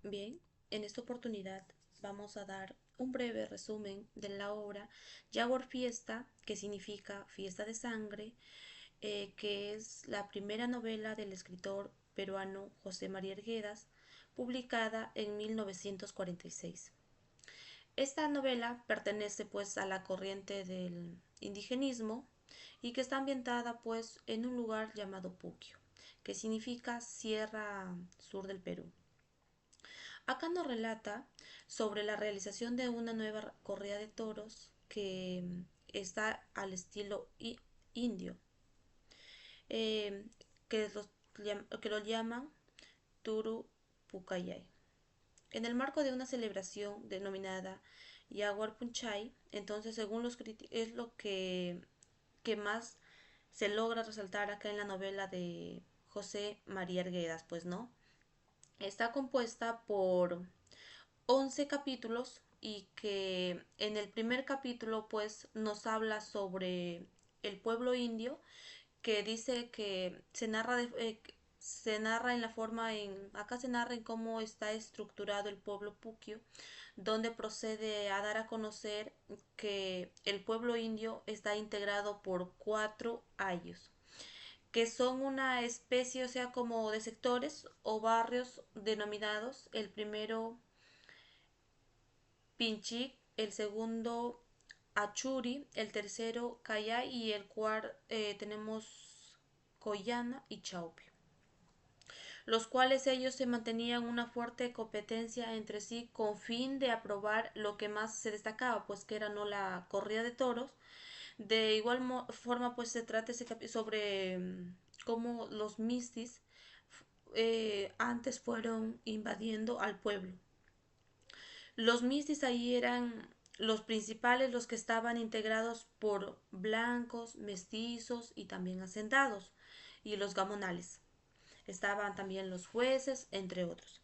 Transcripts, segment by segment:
Bien, en esta oportunidad vamos a dar un breve resumen de la obra Jaguar Fiesta, que significa fiesta de sangre, que es la primera novela del escritor peruano José María Arguedas, publicada en 1946. Esta novela pertenece pues a la corriente del indigenismo y que está ambientada pues en un lugar llamado Puquio, que significa Sierra Sur del Perú. Acá nos relata sobre la realización de una nueva corrida de toros que está al estilo indio, eh, que lo llaman Turu Pucallay. En el marco de una celebración denominada Yaguar Punchay, entonces según los críticos es lo que más se logra resaltar acá en la novela de José María Arguedas, pues no. Está compuesta por 11 capítulos y que en el primer capítulo pues nos habla sobre el pueblo indio, que dice que se narra en la forma acá se narra en cómo está estructurado el pueblo puquio, donde procede a dar a conocer que el pueblo indio está integrado por cuatro ayos, que son una especie, o sea, como de sectores o barrios denominados. El primero Pinchic, el segundo Achuri, el tercero Cayay y el cuarto tenemos Coyana y Chaupio, los cuales ellos se mantenían una fuerte competencia entre sí con fin de aprobar lo que más se destacaba, pues que era no la corrida de toros. De igual forma pues se trata sobre cómo los mistis antes fueron invadiendo al pueblo. Los mistis ahí eran los principales, los que estaban integrados por blancos, mestizos y también hacendados, y los gamonales. Estaban también los jueces, entre otros.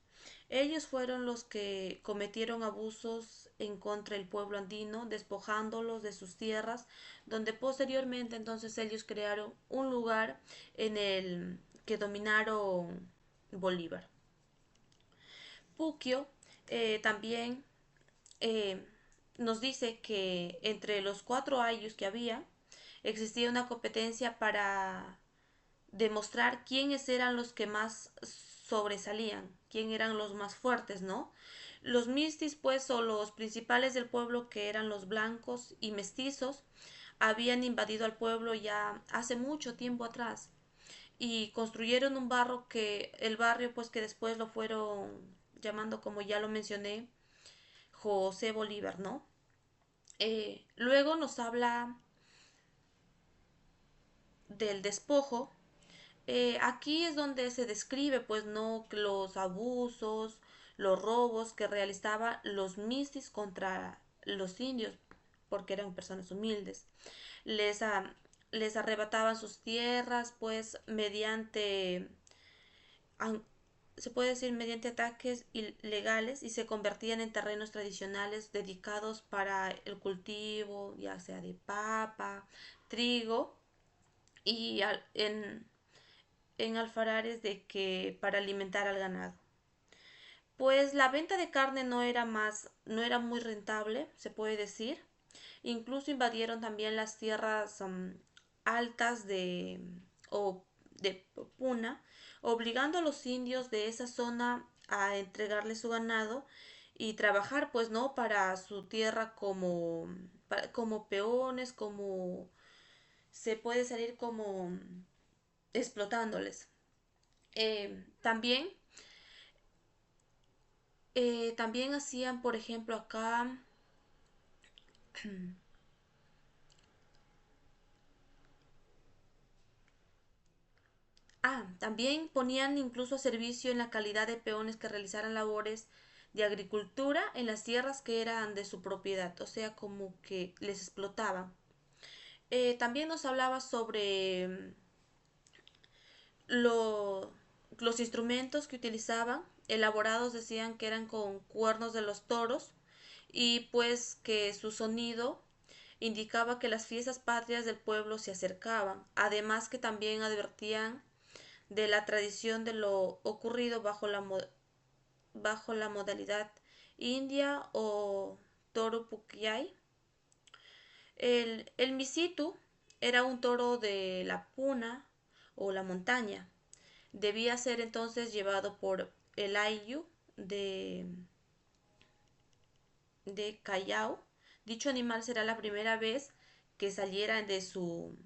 Ellos fueron los que cometieron abusos en contra del pueblo andino, despojándolos de sus tierras, donde posteriormente entonces ellos crearon un lugar en el que dominaron Bolívar. Puquio también eh, nos dice que entre los cuatro ayllus que había existía una competencia para demostrar quiénes eran los que más sobresalían, quién eran los más fuertes, ¿no? Los mistis, pues, o los principales del pueblo, que eran los blancos y mestizos, habían invadido al pueblo ya hace mucho tiempo atrás y construyeron el barrio, pues, que después lo fueron llamando, como ya lo mencioné, José Bolívar, ¿no? Luego nos habla del despojo. Aquí es donde se describe, pues, no los abusos, los robos que realizaban los mistis contra los indios, porque eran personas humildes. Les, a, les arrebataban sus tierras, pues, se puede decir, mediante ataques ilegales, y se convertían en terrenos tradicionales dedicados para el cultivo, ya sea de papa, trigo, y en alfarares de que para alimentar al ganado. Pues la venta de carne no era muy rentable, se puede decir. Incluso invadieron también las tierras altas o de Puna, obligando a los indios de esa zona a entregarle su ganado y trabajar, pues, no, para su tierra como peones, como se puede salir como explotándoles. También también hacían, por ejemplo, acá, también ponían incluso a servicio en la calidad de peones que realizaran labores de agricultura en las tierras que eran de su propiedad, o sea, como que les explotaban. También nos hablaba sobre lo- los instrumentos que utilizaban, elaborados decían que eran con cuernos de los toros, y pues que su sonido indicaba que las fiestas patrias del pueblo se acercaban, además que también advertían de la tradición de lo ocurrido bajo la modalidad india o toro pukyay. El misitu era un toro de la puna o la montaña. Debía ser entonces llevado por el ayllu de Callao. Dicho animal será la primera vez que saliera de su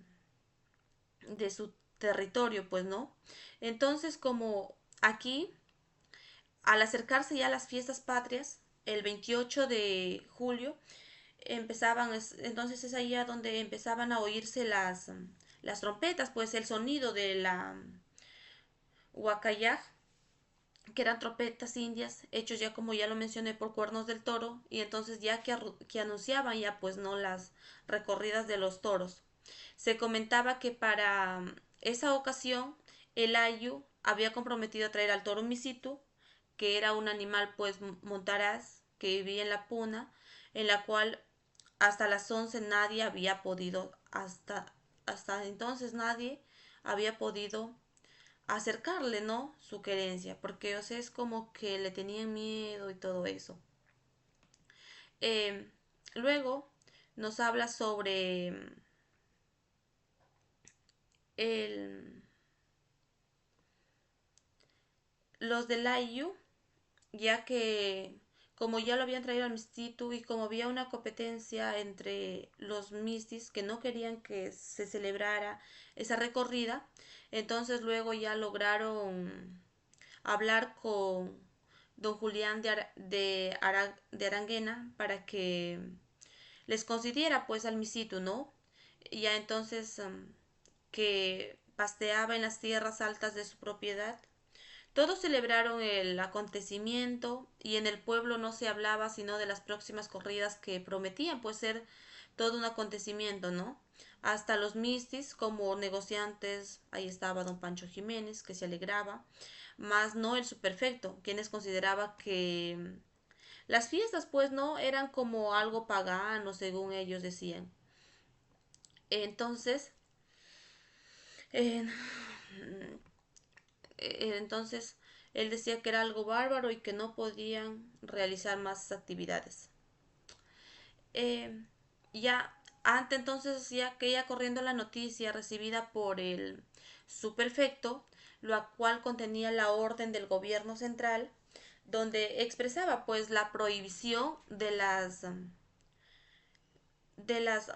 territorio, pues no. Entonces, como aquí, al acercarse ya a las fiestas patrias, el 28 de julio, entonces es ahí a donde empezaban a oírse las trompetas, pues el sonido de la huacayaj, que eran trompetas indias, hechos ya como ya lo mencioné por cuernos del toro, y entonces ya que anunciaban ya pues no las recorridas de los toros. Se comentaba que para esa ocasión el ayu había comprometido a traer al toro misitu, que era un animal pues montaraz que vivía en la puna, en la cual hasta las 11 nadie había podido, hasta entonces nadie había podido acercarle, ¿no? Su querencia, porque o sea, es como que le tenían miedo y todo eso. Eh, Luego nos habla sobre el, los del Ayu, ya que como ya lo habían traído al Mistitu y como había una competencia entre los Mistis que no querían que se celebrara esa recorrida, entonces luego ya lograron hablar con don Julián de Aranguena para que les concediera pues al Misitu, ¿no? Ya entonces que pasteaba en las tierras altas de su propiedad. Todos celebraron el acontecimiento y en el pueblo no se hablaba sino de las próximas corridas que prometían pues ser todo un acontecimiento, ¿no? Hasta los mistis como negociantes, ahí estaba don Pancho Jiménez que se alegraba, más no el superfecto, quienes consideraba que las fiestas pues no eran como algo pagano según ellos decían. Entonces, eh, entonces él decía que era algo bárbaro y que no podían realizar más actividades. Eh, ya antes entonces ya que ya corriendo la noticia recibida por el subprefecto, la cual contenía la orden del gobierno central, donde expresaba pues la prohibición de la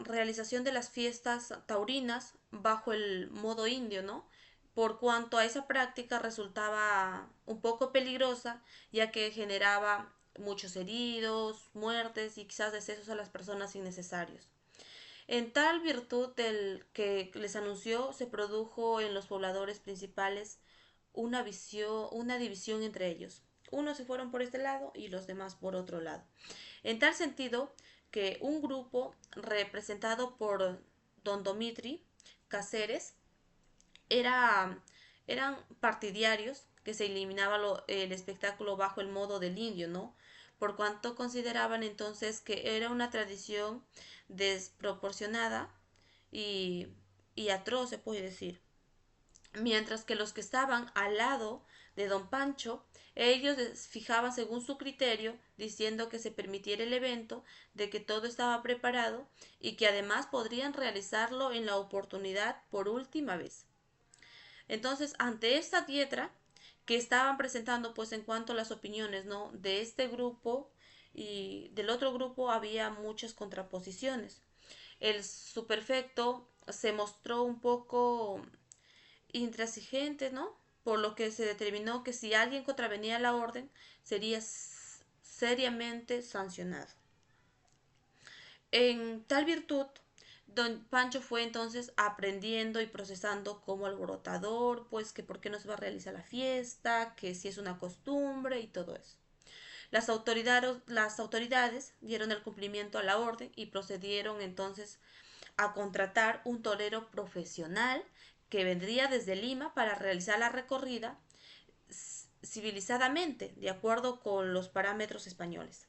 realización de las fiestas taurinas bajo el modo indio, ¿no? Por cuanto a esa práctica resultaba un poco peligrosa, ya que generaba muchos heridos, muertes y quizás decesos a las personas innecesarios. En tal virtud del que les anunció, se produjo en los pobladores principales una división entre ellos. Unos se fueron por este lado y los demás por otro lado. En tal sentido que un grupo representado por don Domitri Cáceres era, eran partidarios que se eliminaba el espectáculo bajo el modo del indio, ¿no? Por cuanto consideraban entonces que era una tradición desproporcionada y, y atroz, se puede decir. Mientras que los que estaban al lado de don Pancho, ellos fijaban según su criterio, diciendo que se permitiera el evento, de que todo estaba preparado y que además podrían realizarlo en la oportunidad por última vez. Entonces, ante esta dieta que estaban presentando, pues en cuanto a las opiniones, ¿no? De este grupo y del otro grupo había muchas contraposiciones. El superfecto se mostró un poco intransigente, ¿no? Por lo que se determinó que si alguien contravenía la orden sería seriamente sancionado. En tal virtud, don Pancho fue entonces aprendiendo y procesando como alborotador, pues que por qué no se va a realizar la fiesta, que si es una costumbre y todo eso. Las autoridades dieron el cumplimiento a la orden y procedieron entonces a contratar un torero profesional que vendría desde Lima para realizar la recorrida civilizadamente, de acuerdo con los parámetros españoles.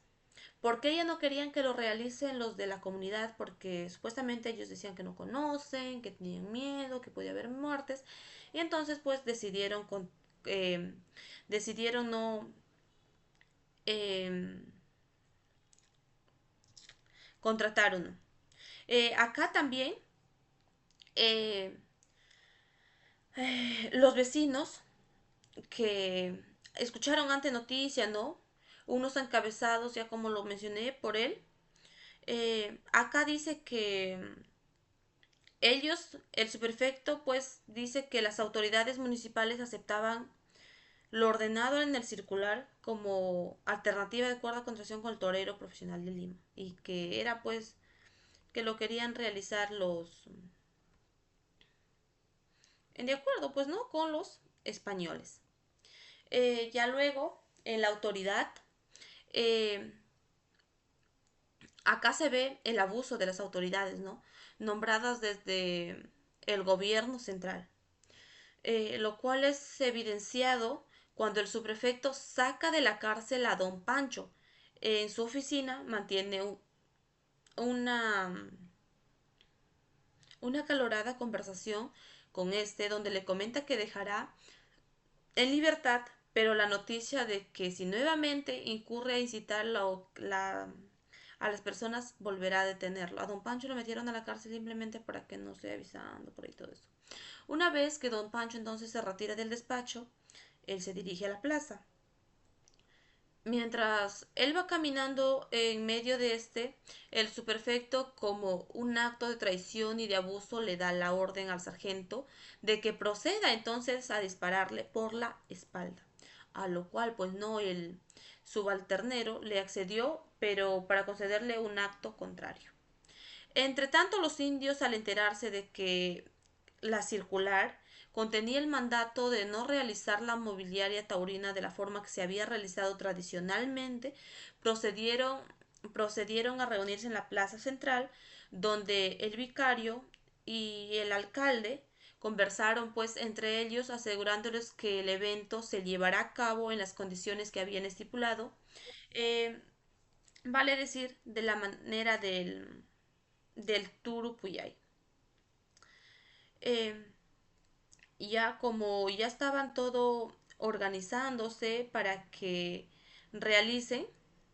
Porque ellos no querían que lo realicen los de la comunidad, porque supuestamente ellos decían que no conocen, que tenían miedo, que podía haber muertes, y entonces pues decidieron no eh, contrataron. Acá también eh, los vecinos que escucharon ante noticia, ¿no? Unos encabezados, ya como lo mencioné, por él. Acá dice que ellos, el subprefecto, pues dice que las autoridades municipales aceptaban lo ordenado en el circular como alternativa de acuerdo a contratación con el torero profesional de Lima y que era pues que lo querían realizar los en de acuerdo pues no con los españoles. Ya luego en la autoridad eh, acá se ve el abuso de las autoridades, ¿no? Nombradas desde el gobierno central, lo cual es evidenciado cuando el subprefecto saca de la cárcel a don Pancho. En su oficina mantiene una, una acalorada conversación con este donde le comenta que dejará en libertad, pero la noticia de que si nuevamente incurre a incitar a las personas volverá a detenerlo. A don Pancho lo metieron a la cárcel simplemente para que no esté avisando por ahí todo eso. Una vez que don Pancho entonces se retira del despacho, él se dirige a la plaza. Mientras él va caminando en medio de el superfecto, como un acto de traición y de abuso, le da la orden al sargento de que proceda entonces a dispararle por la espalda. A lo cual, pues no, el subalternero le accedió, pero para concederle un acto contrario. Entre tanto, los indios, al enterarse de que la circular contenía el mandato de no realizar la mobiliaria taurina de la forma que se había realizado tradicionalmente, procedieron, procedieron a reunirse en la plaza central, donde el vicario y el alcalde conversaron pues entre ellos, asegurándoles que el evento se llevará a cabo en las condiciones que habían estipulado, eh, vale decir, de la manera del Turupuyay. Eh, ya como ya estaban todo organizándose para que realicen,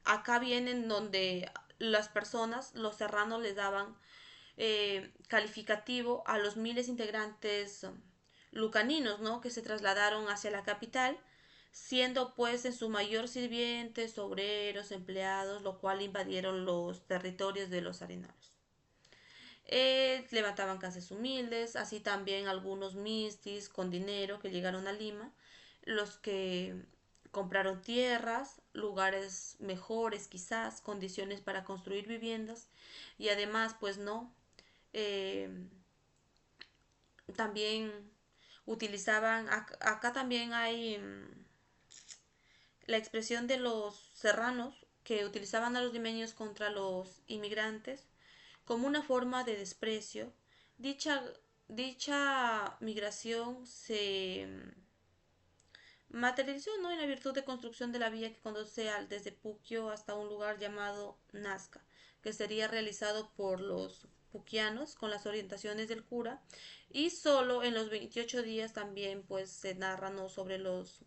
acá vienen donde las personas, los serranos les daban calificativo a los miles integrantes lucaninos, ¿no? Que se trasladaron hacia la capital, siendo pues en su mayor sirvientes, obreros, empleados, lo cual invadieron los territorios de los arenaros. Levantaban casas humildes, así también algunos mistis con dinero que llegaron a Lima, los que compraron tierras, lugares mejores quizás, condiciones para construir viviendas y además pues no, eh, también utilizaban, acá también hay la expresión de los serranos que utilizaban a los limeños contra los inmigrantes como una forma de desprecio. Dicha, dicha migración se materializó, ¿no?, en la virtud de construcción de la vía que conduce desde Puquio hasta un lugar llamado Nazca, que sería realizado por los puquianos con las orientaciones del cura, y solo en los 28 días también pues se narra, ¿no?, sobre los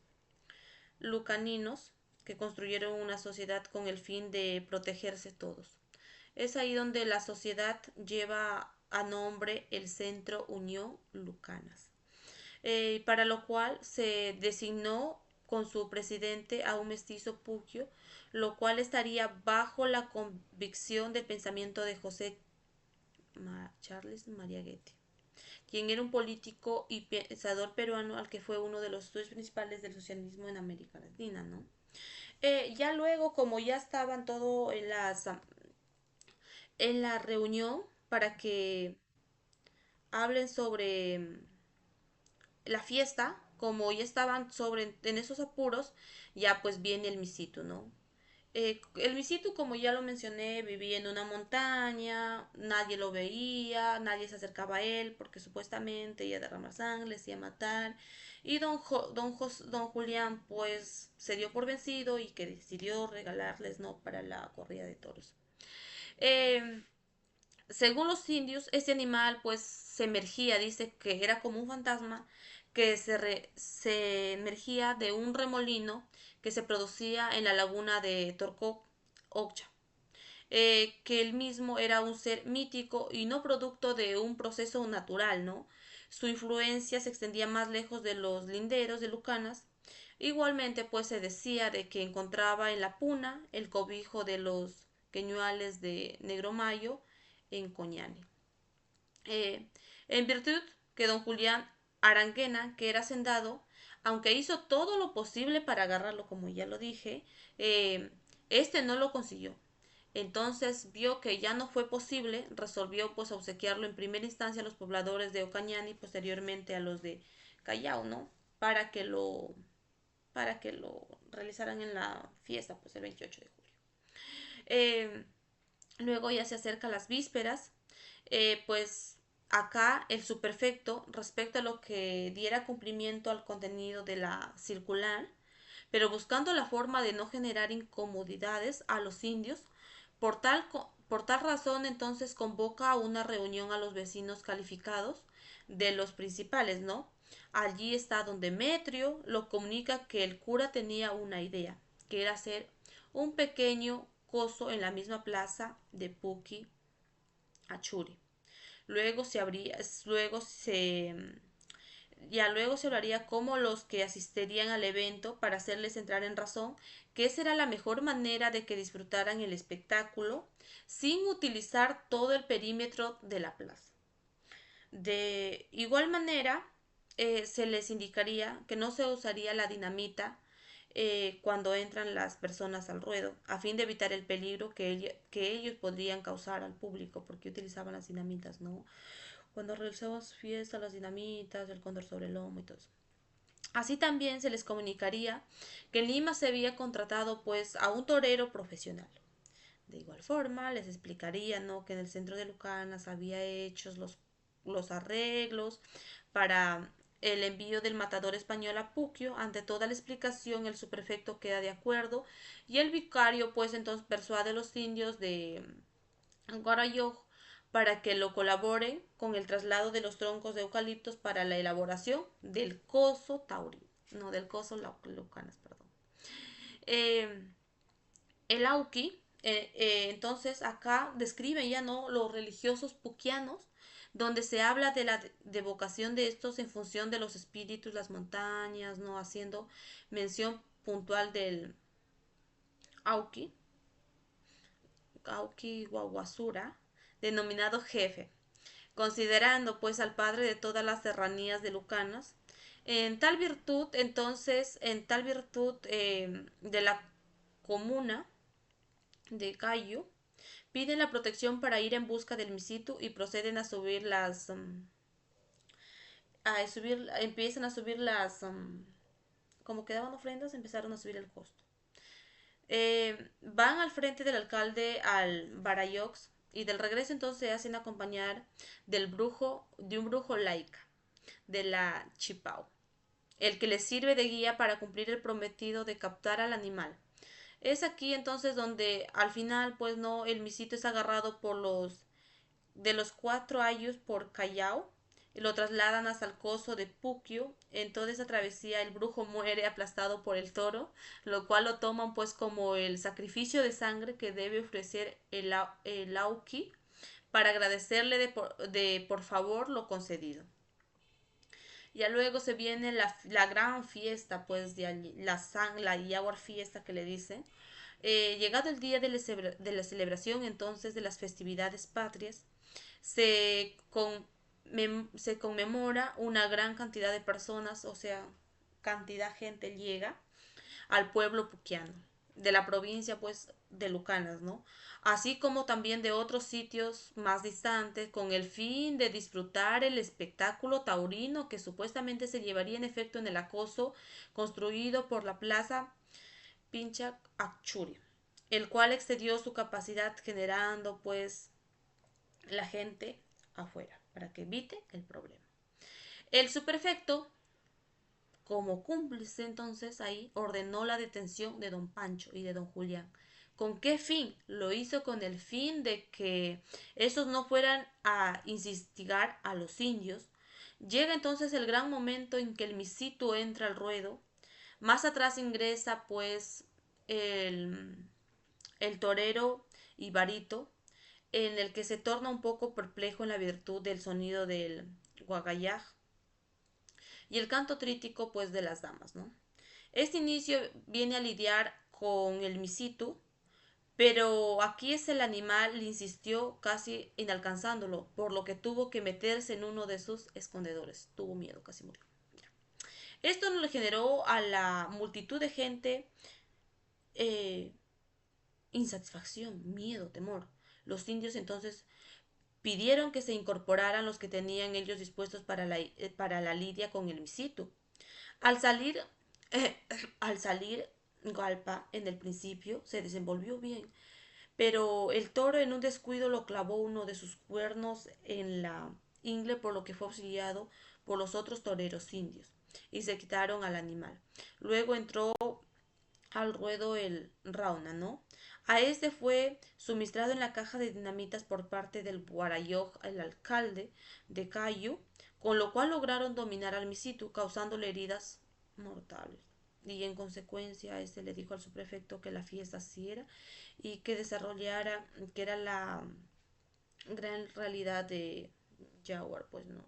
lucaninos que construyeron una sociedad con el fin de protegerse todos. Es ahí donde la sociedad lleva a nombre el Centro Unión Lucanas, para lo cual se designó con su presidente a un mestizo Puquio, lo cual estaría bajo la convicción del pensamiento de José Charles María Goethe, quien era un político y pensador peruano al que fue uno de los estudios principales del socialismo en América Latina, ¿no? Ya luego, como ya estaban todo en la reunión para que hablen sobre la fiesta, como ya estaban en esos apuros, ya pues viene el Misitu, ¿no? El Misitu, como ya lo mencioné, vivía en una montaña, nadie lo veía, nadie se acercaba a él porque supuestamente iba a derramar sangre, se iba a matar. Y don Julián pues se dio por vencido y que decidió regalarles, ¿no?, para la corrida de toros. Eh, Según los indios, este animal pues se emergía, dice que era como un fantasma que se emergía de un remolino que se producía en la laguna de Torco Ocha, que él mismo era un ser mítico y no producto de un proceso natural, ¿no? Su influencia se extendía más lejos de los linderos de Lucanas. Igualmente, pues se decía de que encontraba en la puna el cobijo de los queñuales de Negromayo en Coñani. Eh, en virtud que don Julián Aranguena, que era hacendado, aunque hizo todo lo posible para agarrarlo, como ya lo dije, este no lo consiguió. Entonces vio que ya no fue posible, resolvió pues obsequiarlo en primera instancia a los pobladores de Ocañani y posteriormente a los de Callao, ¿no? Para que lo, para que lo realizaran en la fiesta, pues el 28 de julio. Eh, Luego ya se acerca las vísperas, pues acá el superfecto respecto a lo que diera cumplimiento al contenido de la circular, pero buscando la forma de no generar incomodidades a los indios, por tal razón entonces convoca a una reunión a los vecinos calificados de los principales, ¿no? Allí está don Demetrio, lo comunica que el cura tenía una idea, que era hacer un pequeño coso en la misma plaza de Puki Achuri. Luego se habría, luego se ya luego se hablaría cómo los que asistirían al evento para hacerles entrar en razón que esa era la mejor manera de que disfrutaran el espectáculo sin utilizar todo el perímetro de la plaza. De igual manera, se les indicaría que no se usaría la dinamita cuando entran las personas al ruedo, a fin de evitar el peligro que ellos podrían causar al público, porque utilizaban las dinamitas, ¿no? Cuando realizamos fiestas, las dinamitas, el cóndor sobre el lomo y todo eso. Así también se les comunicaría que en Lima se había contratado pues a un torero profesional. De igual forma, les explicaría, ¿no?, que en el centro de Lucanas había hechos los arreglos para el envío del matador español a Puquio. Ante toda la explicación, el subprefecto queda de acuerdo y el vicario pues entonces persuade a los indios de Guarayo para que lo colaboren con el traslado de los troncos de eucaliptos para la elaboración del coso taurino, no del coso lucanas, perdón. Eh, el Auki, entonces acá describen ya no los religiosos puquianos, donde se habla de la devocación de estos en función de los espíritus, las montañas, no haciendo mención puntual del Auki, Auki Guaguasura, denominado jefe, considerando pues al padre de todas las serranías de Lucanas. En tal virtud de la comuna de Cayo, piden la protección para ir en busca del Misitu y proceden a subir empiezan a subir como quedaban ofrendas, empezaron a subir el costo. Van al frente del alcalde al Barayox y del regreso entonces se hacen acompañar de un brujo laica, de la Chipao, el que les sirve de guía para cumplir el prometido de captar al animal. Es aquí entonces donde al final pues no el misito es agarrado por los de los cuatro ayos por Callao y lo trasladan hasta el coso de Puquio. En toda esa travesía el brujo muere aplastado por el toro, lo cual lo toman pues como el sacrificio de sangre que debe ofrecer el Auki para agradecerle de por favor lo concedido. Ya luego se viene la gran fiesta, pues, la Yaguar fiesta que le dicen. Llegado el día de la celebración entonces de las festividades patrias, se, con, se conmemora una gran cantidad de personas, o sea, cantidad de gente llega al pueblo puquiano, de la provincia pues de Lucanas, ¿no? Así como también de otros sitios más distantes, con el fin de disfrutar el espectáculo taurino que supuestamente se llevaría en efecto en el acoso construido por la plaza Pinchac Achuri, el cual excedió su capacidad generando pues la gente afuera para que evite el problema. El subprefecto, como cómplice entonces ahí, ordenó la detención de don Pancho y de don Julián. ¿Con qué fin? Lo hizo con el fin de que esos no fueran a instigar a los indios. Llega entonces el gran momento en que el misito entra al ruedo Más atrás ingresa pues el, el torero Ibarito, en el que se torna un poco perplejo en la virtud del sonido del guagayaj y el canto trítico pues de las damas, ¿no? Este inicio viene a lidiar con el misitu, pero aquí es el animal le insistió casi inalcanzándolo, por lo que tuvo que meterse en uno de sus escondedores. Tuvo miedo, casi murió. Esto no le generó a la multitud de gente eh, insatisfacción, miedo, temor. Los indios entonces pidieron que se incorporaran los que tenían ellos dispuestos para la lidia con el misitu. Al salir, eh, al salir Galpa en el principio se desenvolvió bien, pero el toro en un descuido lo clavó uno de sus cuernos en la ingle, por lo que fue auxiliado por los otros toreros indios y se quitaron al animal. Luego entró al ruedo el Rauna, ¿no? A este fue suministrado en la caja de dinamitas por parte del Guarayoj, el alcalde de Cayu, con lo cual lograron dominar al Misitu, causándole heridas mortales. Y en consecuencia, este le dijo al subprefecto que la fiesta sí era y que desarrollara, que era la gran realidad de Jaguar, pues no.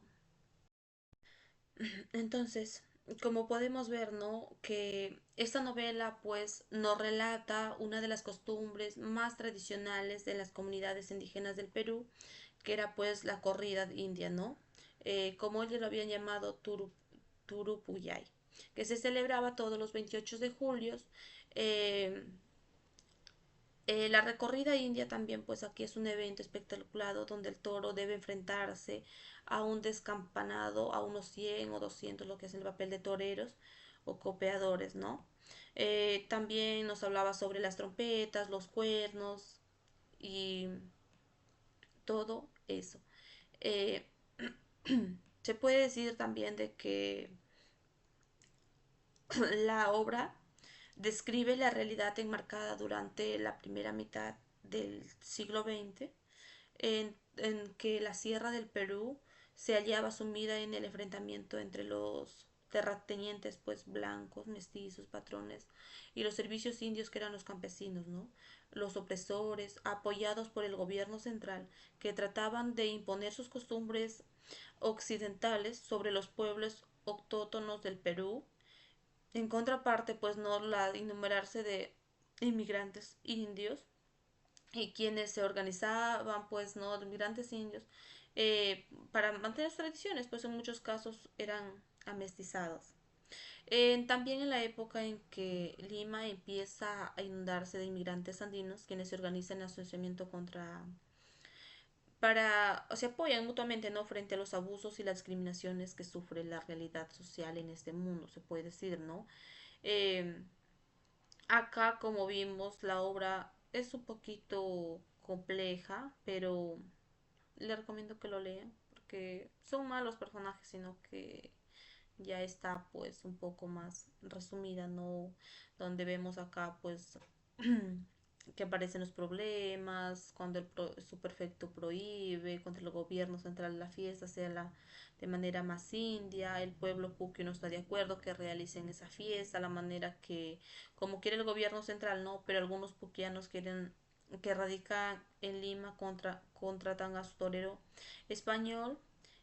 Entonces, como podemos ver, ¿no? Que esta novela pues nos relata una de las costumbres más tradicionales de las comunidades indígenas del Perú, que era pues la corrida india, ¿no? Como ellos lo habían llamado Turupuyay, que se celebraba todos los 28 de julio. eh, la recorrida india también, pues aquí es un evento espectacular donde el toro debe enfrentarse a un descampanado, a unos 100 o 200, lo que es el papel de toreros o copeadores, ¿no? También nos hablaba sobre las trompetas, los cuernos y todo eso. Eh, se puede decir también de que la obra describe la realidad enmarcada durante la primera mitad del siglo XX, en que la sierra del Perú se hallaba sumida en el enfrentamiento entre los terratenientes pues blancos, mestizos, patrones y los servicios indios que eran los campesinos, ¿no? Los opresores, apoyados por el gobierno central, que trataban de imponer sus costumbres occidentales sobre los pueblos autóctonos del Perú. En contraparte, pues no la enumerarse de inmigrantes indios y quienes se organizaban, pues no, de inmigrantes indios, para mantener sus tradiciones, pues en muchos casos eran amestizados. También en la época en que Lima empieza a inundarse de inmigrantes andinos, quienes se organizan en asociamiento contra para, o se apoyan mutuamente, ¿no? Frente a los abusos y las discriminaciones que sufre la realidad social en este mundo, se puede decir, ¿no? Eh, Acá, como vimos, la obra es un poquito compleja, pero le recomiendo que lo lean porque son malos personajes, sino que ya está pues un poco más resumida, ¿no? Donde vemos acá pues que aparecen los problemas, cuando su perfecto prohíbe, contra el gobierno central la fiesta sea de manera más india, el pueblo puque no está de acuerdo que realicen esa fiesta, la manera que, como quiere el gobierno central, no, pero algunos puquianos quieren que radican en Lima contratan a su torero español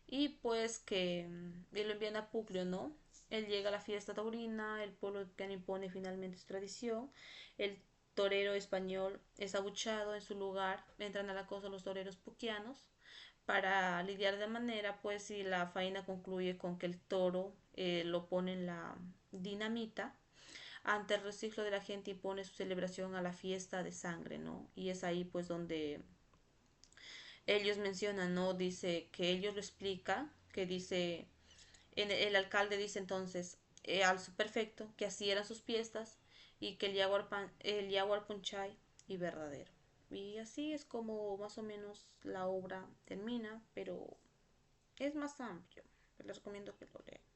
y pues que y lo envían a Puclio, ¿no? Él llega a la fiesta taurina, el pueblo puquiano impone finalmente su tradición, el torero español es abuchado en su lugar, entran a la cosa los toreros puquianos para lidiar de manera, pues si la faena concluye con que el toro lo pone en la dinamita, ante el reciclo de la gente impone su celebración a la fiesta de sangre, ¿no? Y es ahí pues donde ellos mencionan, ¿no? Dice que ellos lo explican, que dice, el alcalde dice entonces al superfecto que así eran sus fiestas y que el Yaguar Punchay y verdadero. Y así es como más o menos la obra termina, pero es más amplio. Les recomiendo que lo lean.